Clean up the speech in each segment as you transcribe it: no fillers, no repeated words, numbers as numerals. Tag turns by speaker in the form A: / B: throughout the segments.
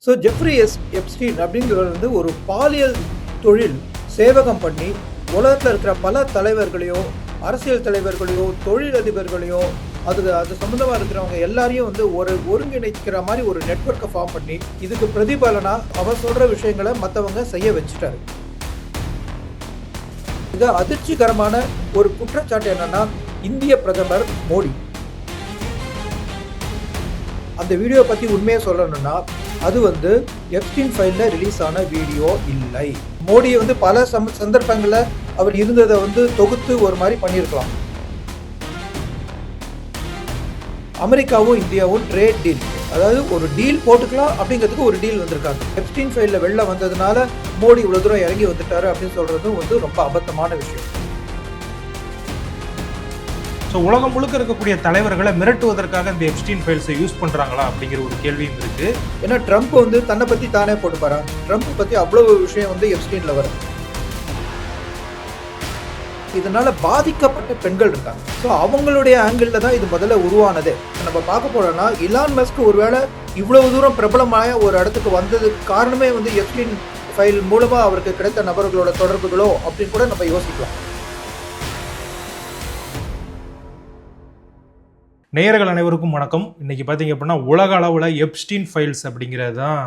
A: So Jeffrey Epstein அப்படிங்கிறவர் வந்து ஒரு பாலியல் தொழில் சேவகம் பண்ணி உலகத்தில் இருக்கிற பல தலைவர்களையோ அரசியல் தலைவர்களையோ தொழிலதிபர்களையோ அது சம்மந்தமாக இருக்கிறவங்க எல்லாரையும் வந்து ஒருங்கிணைக்கிற மாதிரி ஒரு நெட்வொர்க்கை ஃபார்ம் பண்ணி இதுக்கு பிரதிபலனா அவர் சொல்கிற விஷயங்களை மற்றவங்க செய்ய வச்சுட்டாரு. மிக அதிர்ச்சிகரமான ஒரு குற்றச்சாட்டு என்னன்னா, இந்திய பிரதமர் மோடி அந்த வீடியோ பற்றி உண்மையை சொல்லணும்னா அது வந்து எப்ஸ்டீன் ஃபைலில் ரிலீஸ் ஆன வீடியோ இல்லை. மோடியை வந்து பல சந்தர்ப்பங்களில் அவர் இருந்ததை வந்து தொகுத்து ஒரு மாதிரி பண்ணியிருக்கலாம். அமெரிக்காவும் இந்தியாவும் ட்ரேட் டீல், அதாவது ஒரு டீல் போட்டுக்கலாம் அப்படிங்கிறதுக்கு ஒரு டீல் வந்திருக்காங்க. எப்ஸ்டீன் ஃபைலில் வெளில வந்ததுனால மோடி இவ்வளோ தூரம் இறங்கி வந்துட்டாரு அப்படின்னு சொல்றதும் வந்து ரொம்ப அபத்தமான விஷயம்.
B: ஸோ உலகம் முழுக்க இருக்கக்கூடிய தலைவர்களை மிரட்டுவதற்காக இந்த எப்ஸ்டீன் ஃபைல்ஸை யூஸ் பண்ணுறாங்களா அப்படிங்கிற ஒரு கேள்வியும் இருக்கு.
A: ஏன்னா ட்ரம்ப் வந்து தன்னை பற்றி தானே போட்டுப்பாரா? ட்ரம்ப் பற்றி அவ்வளவு விஷயம் வந்து எப்ஸ்டீனில் வரும். இதனால பாதிக்கப்பட்ட பெண்கள் இருக்காங்க. ஸோ அவங்களுடைய ஆங்கிளில் தான் இது முதல்ல உருவானது. நம்ம பார்க்க போனோம்னா இலான் மஸ்க் ஒருவேளை இவ்வளவு தூரம் பிரபலമായ ஒரு இடத்துக்கு வந்ததுக்கு காரணமே வந்து எப்ஸ்டீன் ஃபைல் மூலமாக அவருக்கு கிடைத்த நபர்களோட தொடர்புகளோ அப்படின்னு கூட நம்ம யோசிக்கலாம்.
B: நேயர்கள் அனைவருக்கும் வணக்கம். இன்னைக்கு பார்த்தீங்க அப்படின்னா உலக அளவில் எப்ஸ்டீன் ஃபைல்ஸ் அப்படிங்கிறது தான்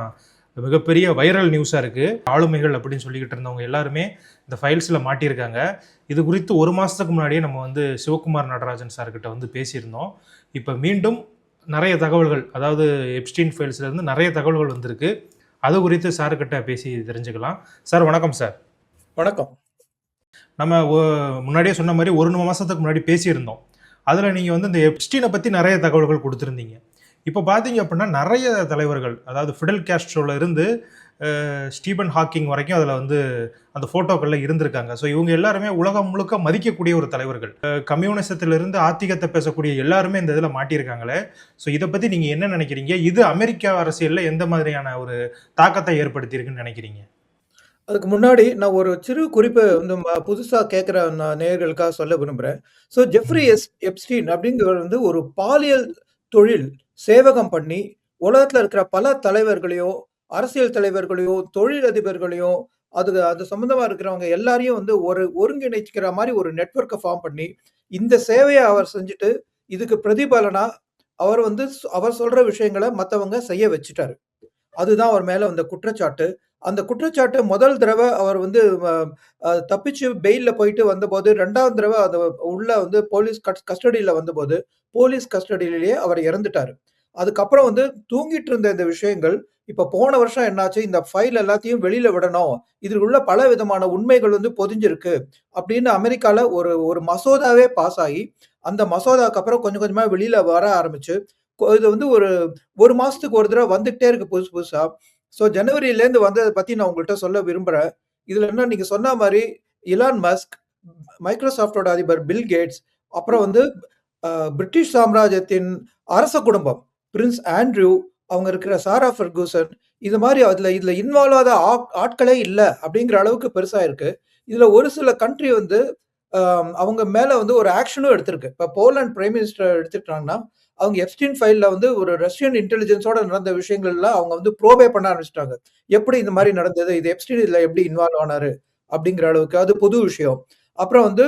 B: மிகப்பெரிய வைரல் நியூஸாக இருக்குது. ஆளுமைகள் அப்படின்னு சொல்லிக்கிட்டு இருந்தவங்க எல்லாருமே இந்த ஃபைல்ஸில் மாட்டியிருக்காங்க. இது குறித்து ஒரு மாதத்துக்கு முன்னாடியே நம்ம வந்து சிவகுமார் நடராஜன் சார்கிட்ட வந்து பேசியிருந்தோம். இப்போ மீண்டும் நிறைய தகவல்கள், அதாவது எப்ஸ்டீன் ஃபைல்ஸ்லேருந்து நிறைய தகவல்கள் வந்திருக்கு. அது குறித்து சார்கிட்ட பேசி தெரிஞ்சுக்கலாம். சார் வணக்கம். சார்
A: வணக்கம்.
B: நம்ம முன்னாடியே சொன்ன மாதிரி ஒரு மாதத்துக்கு முன்னாடி பேசியிருந்தோம். அதில் நீங்கள் வந்து இந்த எப்ஸ்டீனை பற்றி நிறைய தகவல்கள் கொடுத்துருந்தீங்க. இப்போ பார்த்தீங்க அப்படின்னா நிறைய தலைவர்கள், அதாவது ஃபிடல் காஸ்ட்ரோவில் இருந்து ஸ்டீபன் ஹாக்கிங் வரைக்கும் அதில் வந்து அந்த ஃபோட்டோக்களில் இருந்திருக்காங்க. ஸோ இவங்க எல்லாருமே உலகம் முழுக்க மதிக்கக்கூடிய ஒரு தலைவர்கள். கம்யூனிசத்திலிருந்து ஆத்திகத்தை பேசக்கூடிய எல்லாருமே இந்த இதில் மாட்டியிருக்காங்களே. ஸோ இதை பற்றி நீங்கள் என்ன நினைக்கிறீங்க? இது அமெரிக்கா அரசியலில் எந்த மாதிரியான ஒரு தாக்கத்தை ஏற்படுத்தியிருக்குன்னு நினைக்கிறீங்க?
A: அதுக்கு முன்னாடி நான் ஒரு சிறு குறிப்பு வந்து புதுசாக கேட்குற நேயர்களுக்காக சொல்ல விரும்புகிறேன். ஸோ ஜெஃப்ரி எப்ஸ்டீன் அப்படிங்கிறவர் வந்து ஒரு பாலியல் தொழில் சேவகம் பண்ணி உலகத்தில் இருக்கிற பல தலைவர்களையோ அரசியல் தலைவர்களையோ தொழிலதிபர்களையோ அது சம்மந்தமாக இருக்கிறவங்க எல்லாரையும் வந்து ஒருங்கிணைக்கிற மாதிரி ஒரு நெட்வொர்க்கை ஃபார்ம் பண்ணி இந்த சேவையை அவர் செஞ்சுட்டு இதுக்கு பிரதிபலனா அவர் சொல்கிற விஷயங்களை மற்றவங்க செய்ய வச்சுட்டாரு. அதுதான் அவர் மேலே வந்த குற்றச்சாட்டு. அந்த குற்றச்சாட்டு முதல் தடவை அவர் வந்து தப்பிச்சு பெயிலில் போயிட்டு வந்தபோது, 2வது தடவை அது உள்ள வந்து போலீஸ் கஸ்டடியில் வந்தபோது போலீஸ் கஸ்டடியிலேயே அவர் இறந்துட்டார். அதுக்கப்புறம் வந்து தூங்கிட்டு இருந்த இந்த விஷயங்கள் இப்போ போன வருஷம் என்னாச்சு, இந்த ஃபைல் எல்லாத்தையும் வெளியில் விடணும், இதில் உள்ள பல விதமான உண்மைகள் வந்து பொதிஞ்சிருக்கு அப்படின்னு அமெரிக்காவில் ஒரு மசோதாவே பாஸ் ஆகி அந்த மசோதாவுக்கு அப்புறம் கொஞ்சம் கொஞ்சமாக வெளியில் வர ஆரம்பிச்சு இது வந்து ஒரு மாதத்துக்கு ஒரு தடவை வந்துகிட்டே இருக்கு புதுசா. ஸோ ஜனவரியிலேருந்து வந்ததை பற்றி நான் உங்கள்கிட்ட சொல்ல விரும்புகிறேன். இதில் என்ன, நீங்கள் சொன்ன மாதிரி இலான் மஸ்க், மைக்ரோசாஃப்டோட அதிபர் பில் கேட்ஸ், அப்புறம் வந்து பிரிட்டிஷ் சாம்ராஜ்யத்தின் அரச குடும்பம், பிரின்ஸ் ஆண்ட்ரூ, அவங்க இருக்கிற சாரா ஃபெர்கூசன், இது மாதிரி இதில் இன்வால்வ் ஆகாத ஆட்களே இல்லை அப்படிங்கிற அளவுக்கு பெருசாக இருக்குது. இதில் ஒரு சில கண்ட்ரி வந்து அவங்க மேலே வந்து ஒரு ஆக்ஷனும் எடுத்திருக்கு. இப்போ போலண்ட் பிரைம் மினிஸ்டர் எடுத்துட்டாங்கன்னா அவங்க எப்ஸ்டீன் ஃபைலில் வந்து ஒரு ரஷ்யன் இன்டெலிஜென்ஸோட நடந்த விஷயங்கள்லாம் அவங்க வந்து ப்ரோபே பண்ண ஆரம்பிச்சிட்டாங்க. எப்படி இந்த மாதிரி நடந்தது, இது எப்ஸ்டீன் இதில் எப்படி இன்வால்வ் ஆனாரு அப்படிங்கிற அளவுக்கு அது புது விஷயம். அப்புறம் வந்து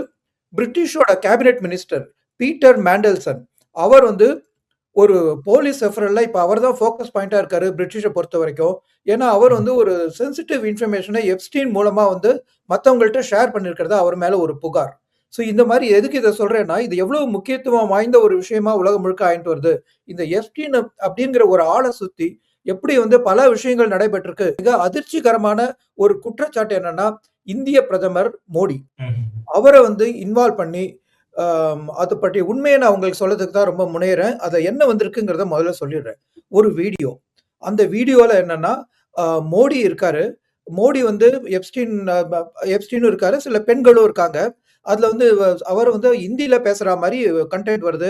A: பிரிட்டிஷோட கேபினெட் மினிஸ்டர் பீட்டர் மேண்டல்சன், அவர் வந்து ஒரு போலீஸ் ரெஃபரல்ல இப்போ அவர் தான் ஃபோக்கஸ் பாயிண்டாக இருக்காரு பிரிட்டிஷை பொறுத்த வரைக்கும். ஏன்னா அவர் வந்து ஒரு சென்சிட்டிவ் இன்ஃபர்மேஷனை எப்ஸ்டீன் மூலமாக வந்து மற்றவங்கள்ட்ட ஷேர் பண்ணியிருக்கிறதா அவர் மேலே ஒரு புகார். ஸோ இந்த மாதிரி எதுக்கு இதை சொல்கிறேன்னா, இது எவ்வளவு முக்கியத்துவம் வாய்ந்த ஒரு விஷயமா உலகம் முழுக்க ஆயிட்டு வருது. இந்த எப்ஸ்டீன் அப்படிங்கிற ஒரு ஆளை சுற்றி எப்படி வந்து பல விஷயங்கள் நடைபெற்றிருக்கு. மிக அதிர்ச்சிகரமான ஒரு குற்றச்சாட்டு என்னன்னா, இந்திய பிரதமர் மோடி அவரை வந்து இன்வால்வ் பண்ணி அதை பற்றிய உண்மையை நான் உங்களுக்கு சொல்றதுக்கு தான் ரொம்ப முனைகிறேன். அதை என்ன வந்திருக்குங்கிறத முதல்ல சொல்லிடுறேன். ஒரு வீடியோ, அந்த வீடியோவில் என்னன்னா மோடி இருக்காரு. மோடி வந்து எப்ஸ்டீனும் இருக்காரு, சில பெண்களும் இருக்காங்க. அதில் வந்து அவர் வந்து ஹிந்தியில் பேசுகிற மாதிரி கண்டென்ட் வருது.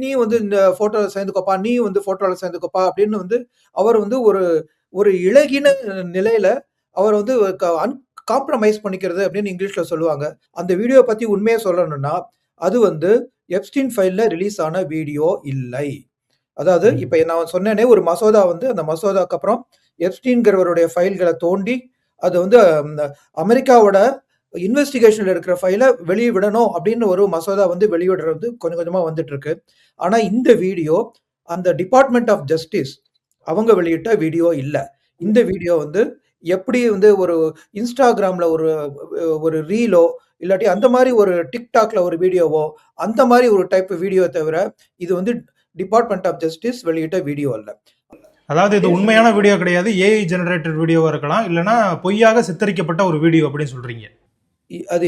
A: நீ வந்து இந்த ஃபோட்டோவில் சேர்ந்துக்கோப்பா, நீ வந்து ஃபோட்டோவில் சேர்ந்துக்கோப்பா அப்படின்னு வந்து அவர் வந்து ஒரு இளகின நிலையில் அவர் வந்து காம்ப்ரமைஸ் பண்ணிக்கிறது அப்படின்னு இங்கிலீஷில் சொல்லுவாங்க. அந்த வீடியோ பற்றி உண்மையை சொல்லணும்னா அது வந்து எப்ஸ்டீன் ஃபைலில் ரிலீஸ் ஆன வீடியோ இல்லை. அதாவது இப்போ நான் சொன்னேனே ஒரு மசோதா வந்து அந்த மசோதாக்கு அப்புறம் எப்ஸ்டீன்கிறவருடைய ஃபைல்களை தோண்டி அது வந்து அமெரிக்காவோட இன்வெஸ்டிகேஷன்ல இருக்கிற ஃபைலை வெளியே விடணும் அப்படின்னு ஒரு மசோதா வந்து வெளியிடுறது கொஞ்சம் கொஞ்சமா வந்துட்டு இருக்கு. ஆனா இந்த வீடியோ அந்த டிபார்ட்மெண்ட் ஆஃப் ஜஸ்டிஸ் அவங்க வெளியிட்ட வீடியோ இல்ல. இந்த வீடியோ வந்து எப்படி வந்து ஒரு இன்ஸ்டாகிராம்ல ஒரு ஒரு ரீலோ இல்லாட்டி அந்த மாதிரி ஒரு டிக்டாக்ல ஒரு வீடியோவோ அந்த மாதிரி ஒரு டைப் வீடியோ தவிர இது வந்து டிபார்ட்மெண்ட் ஆஃப் ஜஸ்டிஸ் வெளியிட்ட வீடியோ அல்ல.
B: அதாவது இது உண்மையான வீடியோ கிடையாது, ஏஐ ஜெனரேட்டட் வீடியோவா இருக்கலாம், இல்லைன்னா பொய்யாக சித்தரிக்கப்பட்ட ஒரு வீடியோ அப்படின்னு சொல்றீங்க.
A: அது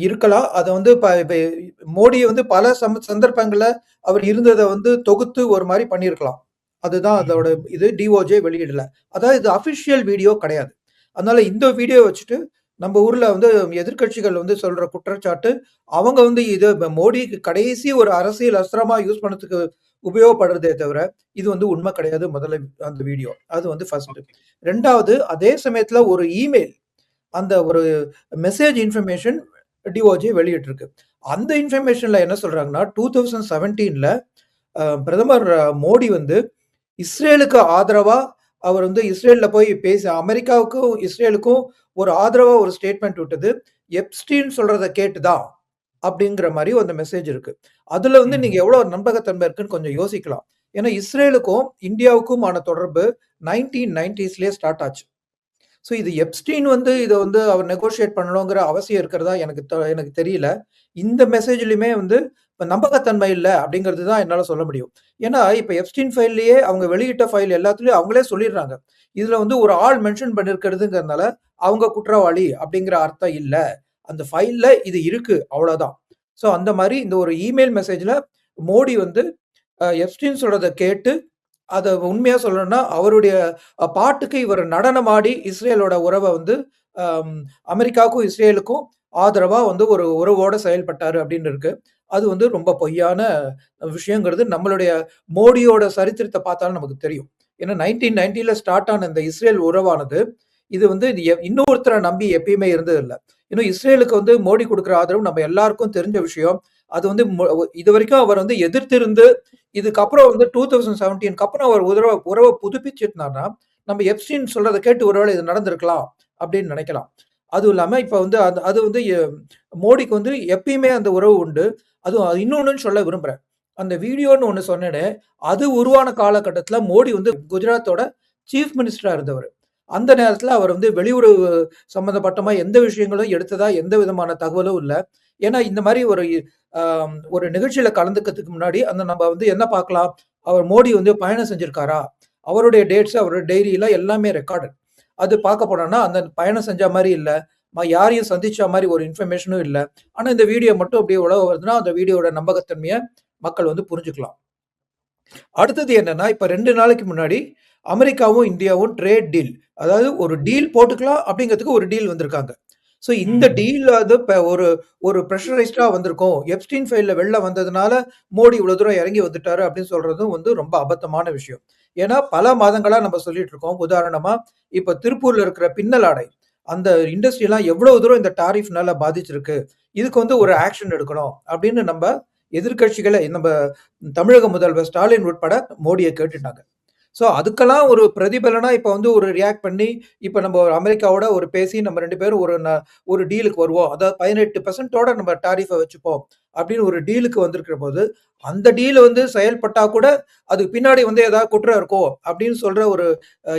A: இருக்கலாம். அத வந்து இப்ப மோடி வந்து பல சந்தர்ப்பங்கள்ல அவர் இருந்தத வந்து தொகுத்து ஒரு மாரி பண்ணியிருக்கலாம். அதுதான் அதோட இது டிஓஜே வெளியிடல. அதாவது இது அபிஷியல் வீடியோ கிடையாது. அதனால இந்த வீடியோ வச்சுட்டு நம்ம ஊர்ல வந்து எதிர்க்கட்சிகள் வந்து சொல்ற குற்றச்சாட்டு, அவங்க வந்து இது மோடிக்கு கடைசி ஒரு அரசியல் அஸ்திரமா யூஸ் பண்ணதுக்கு உபயோகப்படுறதே தவிர, இது வந்து உண்மை கிடையாது. முதல்ல அந்த வீடியோ. அது வந்து ஃபர்ஸ்ட். 2வது அதே சமயத்துல ஒரு இமெயில் அந்த ஒரு மெசேஜ் இன்ஃபர்மேஷன் டிஓஜே வெளியிட்டிருக்கு. அந்த இன்ஃபர்மேஷன்ல என்ன சொல்றாங்கன்னா, 2017ல பிரதமர் மோடி வந்து இஸ்ரேலுக்கு ஆதரவா அவர் வந்து இஸ்ரேல்ல போய் அமெரிக்காவுக்கும் இஸ்ரேலுக்கும் ஒரு ஆதரவா ஒரு ஸ்டேட்மெண்ட் விட்டது. எப்ஸ்டீன் சொல்றத கேட்டு தான் அப்படிங்கிற மாரி அந்த மெசேஜ் இருக்கு. அதுல வந்து நீங்க எவ்வளவு நம்பகத்தன்மை இருக்குன்னு கொஞ்சம் யோசிக்கலாம். ஏன்னா இஸ்ரேலுக்கும் இந்தியாவுக்குமான தொடர்பு 1990ஸ்லயே ஸ்டார்ட் ஆச்சு. ஸோ இது எப்ஸ்டீன் வந்து இத வந்து அவர் நெகோஷியேட் பண்ணணுங்கிற அவசியம் இருக்கிறதா எனக்கு தெரியல. இந்த மெசேஜ்லயுமே வந்து இப்ப நம்பகத்தன்மை இல்ல அப்படிங்கிறது தான் என்னால சொல்ல முடியும். ஏன்னா, இப்ப எப்ஸ்டீன் ஃபைல்லயே அவங்க வெளியிட்ட ஃபைல் எல்லாத்துலயும் அவங்களே சொல்லிடுறாங்க. இதுல வந்து ஒரு ஆள் மென்ஷன் பண்ணியிருக்கிறதுங்கிறதுனால, அவங்க குற்றவாளி அப்படிங்கிற அர்த்தம் இல்ல. அந்த ஃபைல்ல இது இருக்கு அவ்வளோதான். ஸோ அந்த மாரி இந்த ஒரு இமெயில் மெசேஜ்ல மோடி வந்து எப்ஸ்டீன் சொல்றத கேட்டு அத உண்மையா சொல்லணும்னா, அவருடைய பாட்டுக்கு இவர் நடனமாடி இஸ்ரேலோட உறவ வந்து அம் அமெரிக்காவுக்கும், இஸ்ரேலுக்கும் ஆதரவா வந்து ஒரு உறவோட செயல்பட்டாரு அப்படின்னு இருக்கு. அது வந்து ரொம்ப பொய்யான விஷயங்கிறது நம்மளுடைய மோடியோட சரித்திரத்த பார்த்தாலும் நமக்கு தெரியும். ஏன்னா 1990ல ஸ்டார்ட் ஆன இந்த இஸ்ரேல் உறவானது, இது வந்து இன்னொருத்தர நம்பி எப்பயுமே இருந்ததில்ல. இன்னும் இஸ்ரேலுக்கு வந்து மோடி குடுக்குற ஆதரவு நம்ம எல்லாருக்கும் தெரிஞ்ச விஷயம். அது வந்து இதுவரைக்கும் அவர் வந்து எதிர்த்திருந்து இதுக்கப்புறம் வந்து 2017க்கு அப்புறம் அவர் உறவ புதுப்பிச்சிருந்தார்னா, நம்ம எப்ஸ்டீன் சொல்றத கேட்டு ஒருவேளை இது நடந்திருக்கலாம் அப்படின்னு நினைக்கலாம். அதுவும் இல்லாம இப்ப வந்து அது வந்து மோடிக்கு வந்து எப்பயுமே அந்த உறவு உண்டு. அதுவும் இன்னொன்னு சொல்ல விரும்புறேன். அந்த வீடியோன்னு ஒண்ணு சொன்னேனே, அது உருவான காலகட்டத்தில மோடி வந்து குஜராத்தோட சீஃப் மினிஸ்டரா இருந்தவரு. அந்த நேரத்தில அவர் வந்து வெளியுறவு சம்மந்தப்பட்டமா எந்த விஷயங்களும் எடுத்ததா எந்த விதமான தகவலும் இல்ல. ஏன்னா இந்த மாரி ஒரு நிகழ்ச்சியில கலந்துக்கிறதுக்கு முன்னாடி நம்ம வந்து என்ன பார்க்கலாம்? அவர் மோடி வந்து பயணம் செஞ்சிருக்காரா? அவருடைய டேட்ஸ், அவருடைய டைரியில எல்லாமே ரெக்கார்டட். அது பார்க்க போனோம்னா, அந்த பயணம் செஞ்ச மாரி இல்ல. யாரையும் சந்திச்ச மாரி ஒரு இன்ஃபர்மேஷனும் இல்ல. ஆனா இந்த வீடியோ மட்டும் அப்படியே உலவ வருதுன்னா, அந்த வீடியோவோட நம்பகத்தன்மைய மக்கள் வந்து புரிஞ்சுக்கலாம். அடுத்தது என்னன்னா, இப்ப 2 நாளைக்கு முன்னாடி அமெரிக்காவும், இந்தியாவும் ட்ரேட் டீல். அதாவது ஒரு டீல் போட்டுக்கலாம் அப்படிங்கிறதுக்கு ஒரு டீல் வந்திருக்காங்க. ஸோ இந்த டீல் அது ஒரு ஒரு பிரஷரைஸ்டா வந்திருக்கும். எப்ஸ்டீன் ஃபைல்ல வெளில வந்ததுனால மோடி இவ்வளவு தூரம் இறங்கி வந்துட்டாரு அப்படின்னு சொல்றதும் வந்து ரொம்ப அபத்தமான விஷயம். ஏன்னா பல மாதங்களா நம்ம சொல்லிட்டு இருக்கோம். உதாரணமா இப்ப திருப்பூர்ல இருக்கிற பின்னல் ஆடை அந்த இண்டஸ்ட்ரி எல்லாம் எவ்வளவு தூரம் இந்த டாரிஃப்னால பாதிச்சிருக்கு. இதுக்கு வந்து ஒரு ஆக்ஷன் எடுக்கணும் அப்படின்னு நம்ம எதிர்க்கட்சிகளை நம்ம தமிழக முதல்வர் ஸ்டாலின் உட்பட மோடியை கேட்டுட்டாங்க. ஸோ அதுக்கெல்லாம் ஒரு பிரதிபலனா இப்ப வந்து ஒரு ரியாக்ட் பண்ணி, இப்ப நம்ம அமெரிக்காவோட ஒரு பேசி நம்ம 2 பேரும் ஒரு டீலுக்கு வருவோம். அதாவது 18% நம்ம டாரிஃப வச்சுப்போம். அப்படின்னு ஒரு டீலுக்கு வந்திருக்கிற போது, அந்த டீல் வந்து செயல்பட்டா கூட, அதுக்கு பின்னாடி வந்து ஏதாவது குற்றம் இருக்கோ அப்படின்னு சொல்ற ஒரு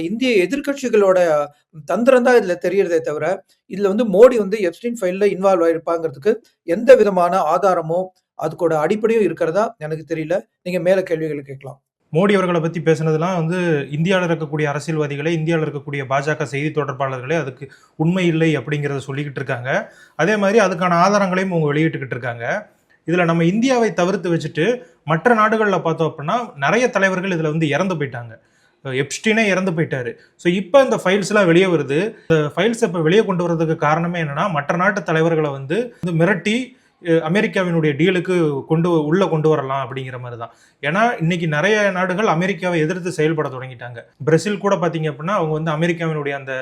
A: இந்திய எதிர்க்கட்சிகளோட தந்திரம் தான் இதுல தெரியிறதே தவிர, இதுல வந்து மோடி வந்து எப்ஸ்டீன் ஃபைல்ல இன்வால்வ் ஆயிருப்பாங்கிறதுக்கு எந்த விதமான ஆதாரமோ, அதுக்கோட அடிப்படையும் இருக்கிறதா எனக்கு தெரியல. நீங்க மேல கேள்விகள் கேட்கலாம்.
B: மோடி அவர்களை பத்தி பேசுனதெல்லாம் வந்து இந்தியாவில் இருக்கக்கூடிய அரசியல்வாதிகளே, இந்தியாவில் இருக்கக்கூடிய பாஜக செய்தி தொடர்பாளர்களே அதுக்கு உண்மை இல்லை அப்படிங்கிறத சொல்லிக்கிட்டு இருக்காங்க. அதே மாதிரி அதுக்கான ஆதாரங்களையும் அவங்க வெளியிட்டுக்கிட்டு இருக்காங்க. இதுல நம்ம இந்தியாவை தவிர்த்து வச்சுட்டு மற்ற நாடுகளில் பார்த்தோம் அப்படின்னா நிறைய தலைவர்கள் இதுல வந்து இறந்து போயிட்டாங்க. எப்ஸ்டீனே இறந்து போயிட்டாரு. ஸோ இப்போ இந்த ஃபைல்ஸ் எல்லாம் வெளியே வருது. இந்த ஃபைல்ஸ் இப்போ வெளியே கொண்டு வரதுக்கு காரணமே என்னன்னா, மற்ற நாட்டு தலைவர்களை வந்து மிரட்டி அமெரிக்காவினுடைய டீலுக்கு கொண்டு வரலாம் அப்படிங்கிற மாதிரி தான். ஏன்னா இன்னைக்கு நிறைய நாடுகள் அமெரிக்காவை எதிர்த்து செயல்பட தொடங்கிட்டாங்க. பிரேசில் கூட பார்த்தீங்க அப்படின்னா அவங்க வந்து அமெரிக்காவினுடைய அந்த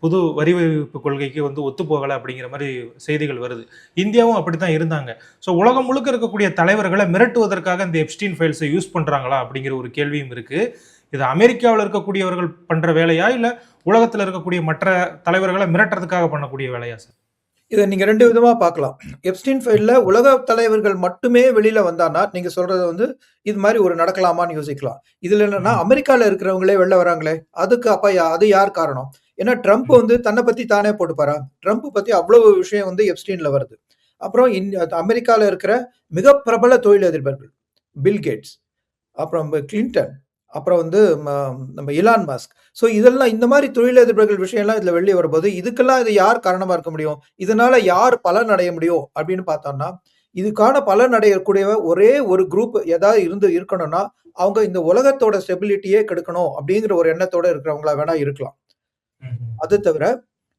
B: புது வரி விதிப்பு கொள்கைக்கு வந்து ஒத்து போகலை அப்படிங்கிற மாதிரி செய்திகள் வருது. இந்தியாவும் அப்படித்தான் இருந்தாங்க. ஸோ உலகம் முழுக்க இருக்கக்கூடிய தலைவர்களை மிரட்டுவதற்காக இந்த எப்ஸ்டீன் ஃபைல்ஸை யூஸ் பண்றாங்களா அப்படிங்கிற ஒரு கேள்வியும் இருக்கு. இது அமெரிக்காவில் இருக்கக்கூடியவர்கள் பண்ற வேலையா, இல்ல உலகத்துல இருக்கக்கூடிய மற்ற தலைவர்களை மிரட்டுறதுக்காக பண்ணக்கூடிய வேலையா சார்?
A: இத நீங்க 2 விதமா பார்க்கலாம். எப்ஸ்டீன் ஃபைல்ல உலக தலைவர்கள் மட்டுமே வெளியில வந்தான்னா, நீங்க சொல்றது வந்து இது மாரி ஒரு நடக்கலாமான்னு யோசிக்கலாம். இதுல என்னன்னா,
B: ம்,
A: அமெரிக்கால இருக்கிறவங்களே வெளில வராங்களே, அதுக்கு அப்ப அது யார் காரணம்? ஏன்னா ட்ரம்ப்
B: ம்,
A: வந்து தன்ன பத்தி தானே போட்டுப்பாரா? ட்ரம்ப் பத்தி அவ்வளவு விஷயம் வந்து எப்ஸ்டீன்ல வருது. அப்புறம் அமெரிக்கால இருக்கிற மிக பிரபல தொழிலதிபர்கள். பில் கேட்ஸ், அப்புறம் கிளின்டன், அப்புறம் வந்து ம நம்ம இலான் மஸ்க். ஸோ இதெல்லாம் இந்த மாரி தொழிலதிபர்கள் விஷயம்லாம் இதுல வெளிய வரும்போது, இதுக்கெல்லாம் இது யார் காரணமா இருக்க முடியும்? இதனால யார் பலன் அடைய முடியும்? அப்படின்னு பார்த்தோம்னா, இதுக்கான பலன் அடையக்கூடிய ஒரே ஒரு குரூப் ஏதாவது இருக்கணும்னா, அவங்க இந்த உலகத்தோட ஸ்டெபிலிட்டியே கெடுக்கணும் அப்படிங்கிற ஒரு எண்ணத்தோட இருக்கிறவங்களா வேணா இருக்கலாம்.
B: ம்,
A: அது தவிர,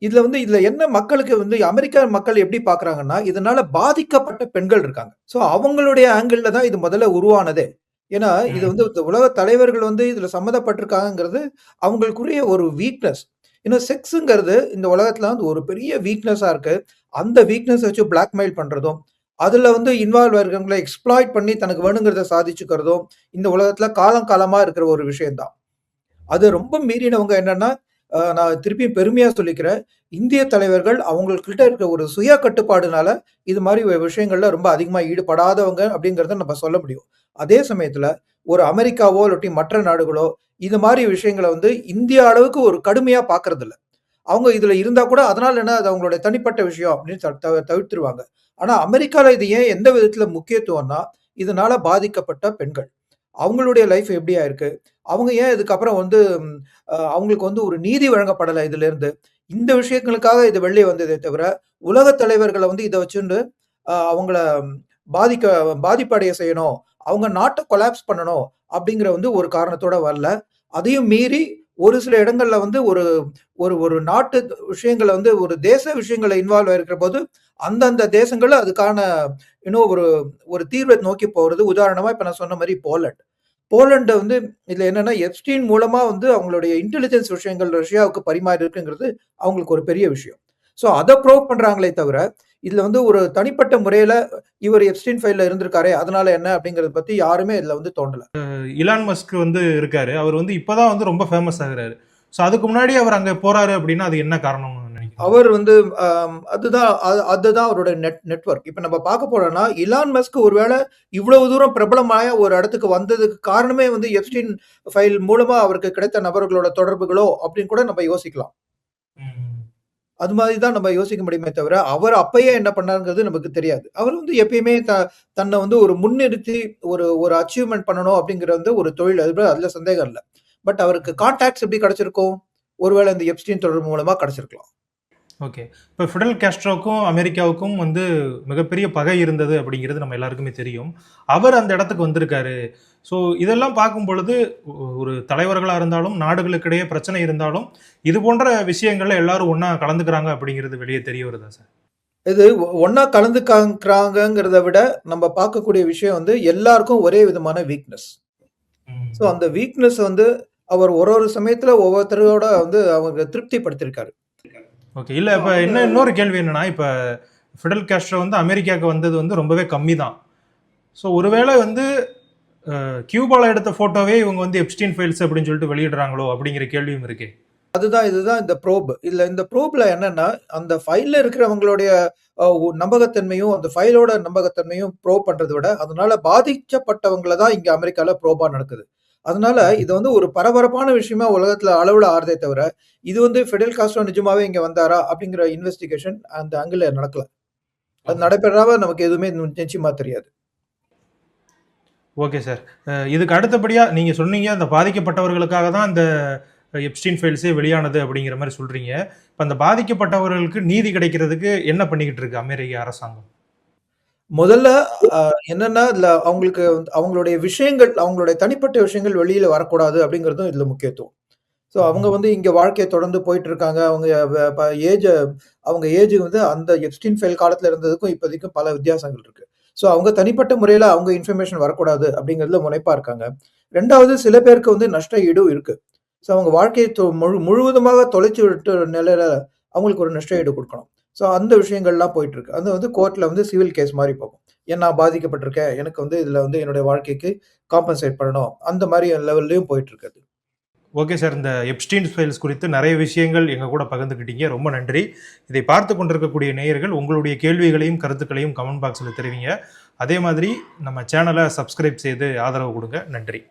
A: இதுல என்ன மக்களுக்கு வந்து அமெரிக்கா மக்கள் எப்படி பார்க்குறாங்கன்னா, இதனால பாதிக்கப்பட்ட பெண்கள் இருக்காங்க. ஸோ அவங்களுடைய ஆங்கிள்ல தான் இது முதல்ல உருவானதே. ஏன்னா, இது
B: ம்,
A: வந்து இந்த உலக தலைவர்கள் வந்து இதுல சம்மந்தப்பட்டிருக்காங்கங்கிறது அவங்களுக்குரிய ஒரு வீக்னஸ். ஏன்னா செக்ஸ்ங்கிறது இந்த உலகத்துல வந்து ஒரு பெரிய வீக்னஸா இருக்கு. அந்த வீக்னஸ வச்சு பிளாக்மெயில் பண்றதும், அதுல வந்து இன்வால்வ் ஆயிருக்கிறவங்கள எக்ஸ்ப்ளாய்ட் பண்ணி தனக்கு வேணுங்கிறத சாதிச்சுக்கிறதும், இந்த உலகத்துல காலம் காலமா இருக்கிற ஒரு விஷயம் தான். அது ரொம்ப மீறினவங்க என்னன்னா, நான் திருப்பியும் பெருமையா சொல்லிக்கிறேன். இந்திய தலைவர்கள் அவங்கள்கிட்ட இருக்க ஒரு சுய கட்டுப்பாடுனால, இது மாரி விஷயங்கள்ல ரொம்ப அதிகமா ஈடுபடாதவங்க அப்படிங்கிறத நம்ம சொல்ல முடியும். அதே சமயத்துல, ஒரு அமெரிக்காவோ, இல்லாட்டி மற்ற நாடுகளோ, இது மாரி விஷயங்கள வந்து இந்தியா அளவுக்கு ஒரு கடுமையா பார்க்கறதில்ல. அவங்க இதுல இருந்தா கூட, அதனால என்ன அது அவங்களுடைய தனிப்பட்ட விஷயம் அப்படின்னு தவிர்த்துருவாங்க. ஆனா அமெரிக்கால இது ஏன் எந்த விதத்துல முக்கியத்துவம்னா, இதனால பாதிக்கப்பட்ட பெண்கள். அவங்களுடைய லைஃப் எப்படி ஆயிருக்கு? அவங்க ஏன் இதுக்கப்புறம் வந்து அவங்களுக்கு வந்து ஒரு நீதி வழங்கப்படல இதுலேருந்து. இந்த விஷயங்களுக்காக இது வெளிய வந்ததே தவிர, உலக தலைவர்கள வந்து இத வச்சுண்டு அவங்கள பாதிக்க பாதிப்படைய செய்யணும். அவங்க நாட்ட கொலாப்ஸ் பண்ணணும் அப்படிங்கிற வந்து ஒரு காரணத்தோட வரல. அதையும் மீறி ஒரு சில இடங்கள்ல வந்து ஒரு ஒரு ஒரு நாட்டு விஷயங்கள வந்து ஒரு தேச விஷயங்கள்ல இன்வால்வ் ஆயிருக்கிறபோது, அந்தந்த தேசங்கள்ல அதுக்கான இன்னும் ஒரு ஒரு தீர்வ நோக்கி போறது. உதாரணமா இப்ப நான் சொன்ன மாரி போலண்ட். போலண்ட் வந்து இதுல என்னன்னா, எப்ஸ்டீன் மூலமா வந்து அவங்களுடைய இன்டெலிஜென்ஸ் விஷயங்கள் ரஷ்யாவுக்கு பரிமாறி இருக்குங்கிறது அவங்களுக்கு ஒரு பெரிய விஷயம். ஸோ அத ப்ரூவ் பண்றாங்களே தவிர, இதுல வந்து ஒரு தனிப்பட்ட முறையில இவர் எப்ஸ்டீன் ஃபைல்ல இருந்திருக்காரே, அதனால என்ன அப்படிங்கிறத பத்தி யாருமே இதுல வந்து தோண்டல.
B: இலான் மஸ்க் வந்து இருக்காரு. அவர் வந்து இப்பதான் வந்து ரொம்ப ஃபேமஸ் ஆகுறாரு. சோ அதுக்கு முன்னாடி அவர் அங்க போறாரு அப்படின்னா, அது என்ன காரணம்னு நினைக்கிறீங்க?
A: அவர் வந்து அதுதான் அவரோட நெட்வொர்க். இப்ப நம்ம பார்க்க போனோம்னா, இலான் மஸ்க் ஒருவேள இவ்வளவு தூரம் பிரபலமாய ஒரு இடத்துக்கு வந்ததுக்கு காரணமே வந்து எப்ஸ்டீன் ஃபைல் மூலமா அவருக்கு கிடைத்த நபர்களோட தொடர்புகளோ அப்படின்னு கூட நம்ம யோசிக்கலாம்.
B: ம்.
A: அது மாதிரி தான் நம்ம யோசிக்க முடியுமே தவிர, அவர் அப்பயே என்ன பண்ணாருங்கிறது நமக்கு தெரியாது. அவர் வந்து எப்பயுமே தன்ன வந்து ஒரு முன்னிறுத்தி ஒரு ஒரு அச்சீவ்மென்ட் பண்ணணும் அப்படிங்கிற வந்து ஒரு தொழில் அதிபர். அதுல சந்தேகம் இல்ல. பட் அவருக்கு கான்டாக்ட்ஸ் எப்படி கிடைச்சிருக்கும்? ஒருவேளை இந்த எப்ஸ்டீன் தொடர்பு மூலமா கிடைச்சிருக்கலாம்.
B: ஓகே. இப்ப ஃபிடல் காஸ்ட்ரோக்கும், அமெரிக்காவுக்கும் வந்து மிகப்பெரிய பகை இருந்தது அப்படிங்கிறது நம்ம எல்லாருக்குமே தெரியும். அவர் அந்த இடத்துக்கு வந்திருக்காரு. ஸோ இதெல்லாம் பார்க்கும் பொழுது, ஒரு தலைவர்களா இருந்தாலும், நாடுகளுக்கிடையே பிரச்சனை இருந்தாலும், இது போன்ற விஷயங்கள்ல எல்லாரும் ஒண்ணா கலந்துக்கிறாங்க அப்படிங்கிறது வெளிய தெரிய வருதா சார்?
A: இது ஒண்ணா கலந்துக்காங்கிறத விட, நம்ம பார்க்கக்கூடிய விஷயம் வந்து எல்லாருக்கும் ஒரே விதமான வீக்னஸ். ஸோ
B: ம்.
A: அந்த வீக்னஸ் வந்து அவர் ஒரு ஒரு சமயத்துல ஒவ்வொருத்தரோட வந்து அவங்க திருப்திப்படுத்தியிருக்காரு.
B: ஓகே. இல்ல
A: ஸோ
B: இப்ப
A: அந்த
B: என்ன இன்னொரு கேள்வி என்னன்னா, இப்ப ஃபிடல் காஸ்ட்ரோ வந்து அமெரிக்காவுக்கு வந்தது வந்து ரொம்பவே கம்மி தான். ஸோ ஒருவேளை வந்து கியூபால எடுத்த ஃபோட்டோவே இவங்க வந்து எப்ஸ்டீன் ஃபைல்ஸ் அப்படின்னு சொல்லிட்டு வெளியிடுறாங்களோ அப்படிங்கிற கேள்வியும் இருக்கே.
A: இதுதான் இந்த ப்ரோப். இந்த ப்ரோப்ல என்னன்னா, அந்த ஃபைல்ல இருக்கிறவங்களுடைய நம்பகத்தன்மையும், அந்த ஃபைலோட நம்பகத்தன்மையும் ப்ரோப் பண்றத விட, அதனால பாதிக்கப்பட்டவங்கள தான் இங்க அமெரிக்கால ப்ரோபா நடக்குது. அதனால இது வந்து ஒரு பரபரப்பான விஷயமா உலகத்துல அளவுல ஆறுதே தவிர, இது வந்து ஃபிடெல் காஸ்ட்ரோ நிஜமாவே இங்க வந்தாரா? அப்படிங்கிற இன்வெஸ்டிகேஷன் அந்த ஆங்கிள்ல நடக்கல. அது
B: ஓகே.
A: நடைபெறாம நமக்கு எதுவுமே நிச்சயமா தெரியாது.
B: Okay sir. இதுக்கு அடுத்தபடியா நீங்க சொன்னீங்க, அந்த பாதிக்கப்பட்டவர்களுக்காக தான் இந்த எப்ஸ்டீன் ஃபைல்ஸே வெளியானது அப்படிங்கிற மாரி சொல்றீங்க. இப்ப அந்த பாதிக்கப்பட்டவர்களுக்கு நீதி கிடைக்கிறதுக்கு என்ன பண்ணிக்கிட்டு இருக்கு அமெரிக்க அரசாங்கம்?
A: முதல்ல அ என்னன்னா, இதுல அவங்களுக்கு அவங்களுடைய விஷயங்கள், அவங்களுடைய தனிப்பட்ட விஷயங்கள் வெளியில வரக்கூடாது அப்படிங்கிறதும் இதுல முக்கியத்துவம். ஸோ அவங்க
B: ம்.
A: வந்து இங்க வாழ்க்கைய தொடர்ந்து போயிட்டு இருக்காங்க. அவங்க வ ப ஏஜ அவங்க ஏஜ் வந்து அந்த எப்ஸ்டீன் ஃபைல் காலத்துல இருந்ததுக்கும் இப்போதைக்கும் பல வித்தியாசங்கள் இருக்கு. ஸோ அவங்க தனிப்பட்ட முறையில அவங்க இன்ஃபர்மேஷன் வரக்கூடாது அப்படிங்கிறதுல முனைப்பா இருக்காங்க. 2வது சில பேருக்கு வந்து நஷ்ட ஈடும் இருக்கு. ஸோ அவங்க வாழ்க்கைய முழுவதுமாக தொலைச்சு விட்ட நிலையில அவங்களுக்கு ஒரு நஷ்ட ஈடு குடுக்கணும். ஸோ அந்த விஷயங்கள்லாம் போயிட்டு இருக்கு. அது வந்து கோர்ட்ல வந்து சிவில் கேஸ் மாரி போகும். ஏன் நான் பாதிக்கப்பட்டிருக்கேன். எனக்கு வந்து இதுல வந்து என்னுடைய வாழ்க்கைக்கு காம்பன்சேட் பண்ணணும். அந்த மாரி லெவல்லயும் போயிட்டு இருக்கு அது.
B: Okay sir. இந்த எப்ஸ்டீன் ஃபைல்ஸ் குறித்து நிறைய விஷயங்கள் எங்க கூட பகிர்ந்துக்கிட்டீங்க. ரொம்ப நன்றி. இதை பார்த்து கொண்டிருக்கக்கூடிய நேயர்கள் உங்களுடைய கேள்விகளையும் கருத்துக்களையும் கமெண்ட் பாக்ஸில் தெரிவிங்க. அதே மாதிரி நம்ம சேனலை சப்ஸ்கிரைப் செய்து ஆதரவு கொடுங்க. நன்றி.